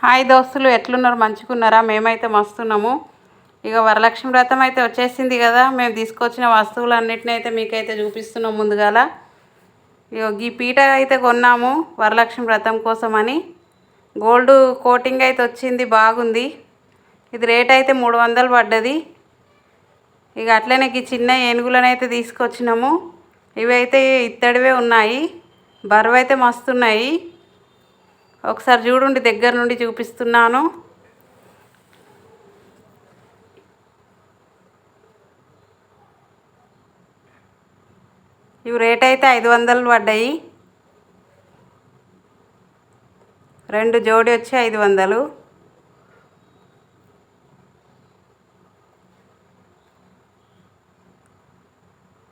Hi దోస్తులు, ఎట్లున్నారు? మంచిగున్నారా? మేమైతే మస్తున్నాము. ఇక వరలక్ష్మి వ్రతం అయితే వచ్చేసింది కదా. మేము తీసుకొచ్చిన వస్తువులన్నిటిని అయితే మీకైతే చూపిస్తున్నాం ముందుగాల. ఇక ఈ పీట అయితే కొన్నాము వరలక్ష్మి వ్రతం కోసమని. గోల్డ్ కోటింగ్ అయితే వచ్చింది, బాగుంది. ఇది రేట్ అయితే 300 పడ్డది. ఇక అట్లనే ఈ చిన్న ఏనుగులను అయితే తీసుకొచ్చినాము. ఇవైతే ఇత్తడివే ఉన్నాయి, బరువు అయితే మస్తున్నాయి. ఒకసారి చూడండి, దగ్గర నుండి చూపిస్తున్నాను. ఇవి రేట్ అయితే 500 పడ్డాయి. 2 జోడి వచ్చి 500.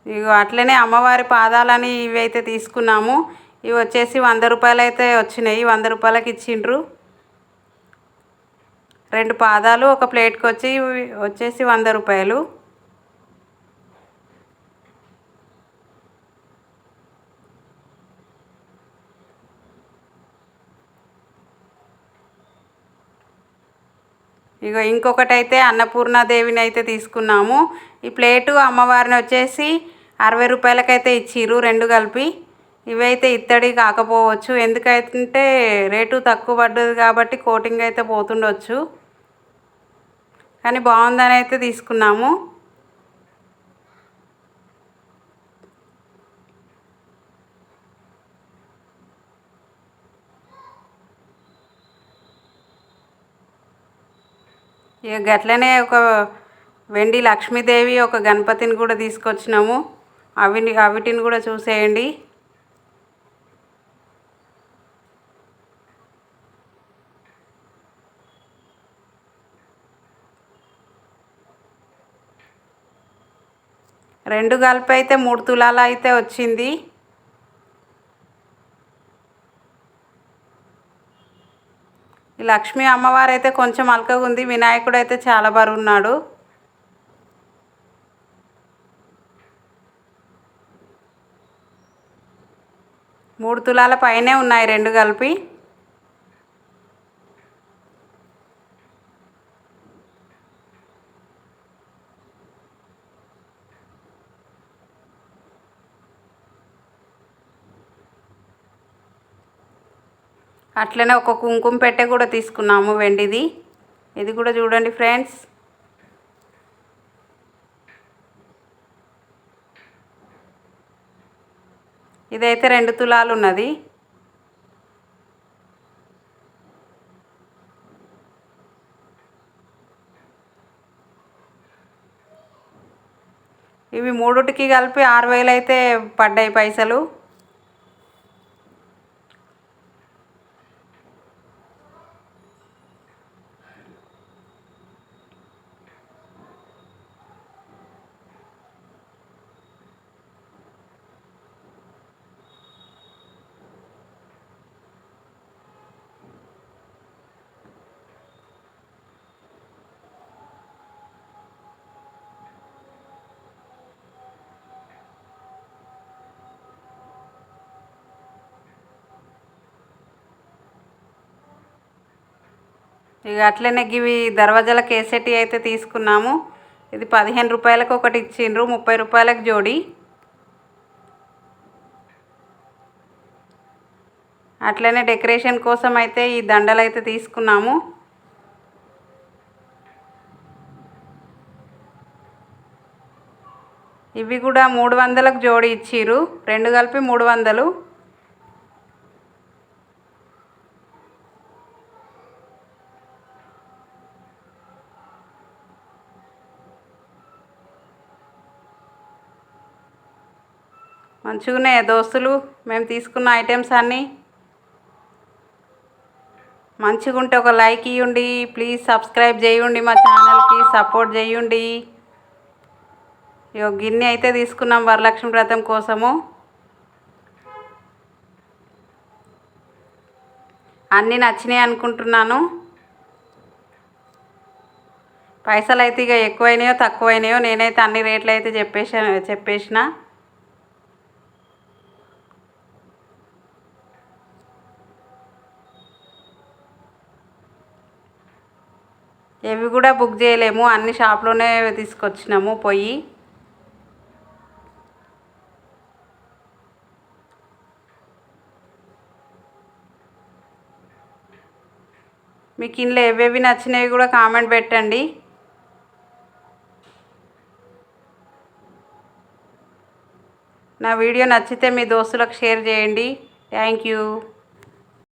ఇవి అట్లనే అమ్మవారి పాదాలని ఇవి అయితే తీసుకున్నాము. ఇవి వచ్చేసి 100 రూపాయలు అయితే వచ్చినాయి. 100 రూపాయలకి ఇచ్చిండ్రు. 2 పాదాలు ఒక ప్లేట్కి వచ్చేసి 100 రూపాయలు. ఇక ఇంకొకటి అయితే అన్నపూర్ణాదేవిని అయితే తీసుకున్నాము. ఈ ప్లేటు అమ్మవారిని వచ్చేసి 60 రూపాయలకైతే ఇచ్చిర్రు, 2 కలిపి. ఇవైతే ఇత్తడి కాకపోవచ్చు, ఎందుకంటే రేటు తక్కువ పడ్డది కాబట్టి కోటింగ్ అయితే పోతుండొచ్చు, కానీ బాగుందని అయితే తీసుకున్నాము. ఇక గట్లనే ఒక వెండి లక్ష్మీదేవి, ఒక గణపతిని కూడా తీసుకొచ్చినాము. అవిటిని కూడా చూసేయండి. రెండు కలిపి అయితే 3 తులాల అయితే వచ్చింది. ఈ లక్ష్మీ అమ్మవారు అయితే కొంచెం అల్కగా ఉంది, వినాయకుడు అయితే చాలా బరువున్నాడు. మూడు తులాల పైనే ఉన్నాయి 2 కలిపి. అట్లనే ఒక కుంకుమ పెట్టె కూడా తీసుకున్నాము, వెండిది. ఇది కూడా చూడండి ఫ్రెండ్స్. ఇదైతే 2 తులాలు ఉన్నది. ఇవి మూడుటికి కలిపి 6000 అయితే పడ్డాయి పైసలు. ఇక అట్లనే ఇవి దర్వాజాల కేసెట్టి అయితే తీసుకున్నాము. ఇది 15 రూపాయలకు ఒకటి ఇచ్చిండ్రు, 30 రూపాయలకు జోడి. అట్లనే డెకరేషన్ కోసం అయితే ఈ దండలు అయితే తీసుకున్నాము. ఇవి కూడా 300లకు జోడి ఇచ్చిర్రు, 2 కలిపి 300. మంచిగున్నాయి దోస్తులు, మేము తీసుకున్న ఐటమ్స్ అన్నీ. మంచిగా ఉంటే ఒక లైక్ ఇవ్వండి, ప్లీజ్ సబ్స్క్రైబ్ చేయండి, మా ఛానల్కి సపోర్ట్ చేయండి. ఇక గిన్నె అయితే తీసుకున్నాం వరలక్ష్మి వ్రతం కోసము. అన్నీ నచ్చినాయి అనుకుంటున్నాను. పైసలు అయితే ఇక ఎక్కువైనాయో తక్కువైనాయో నేనైతే అన్ని రేట్లు అయితే చెప్పేసిన. ఇవి కూడా బుక్ చేయలేము, అన్ని షాప్లోనే తీసుకొచ్చినాము పోయి. మీకు ఇందులో ఏవేవి నచ్చినవి కూడా కామెంట్ పెట్టండి. నా వీడియో నచ్చితే మీ దోస్తులకు షేర్ చేయండి. Thank you.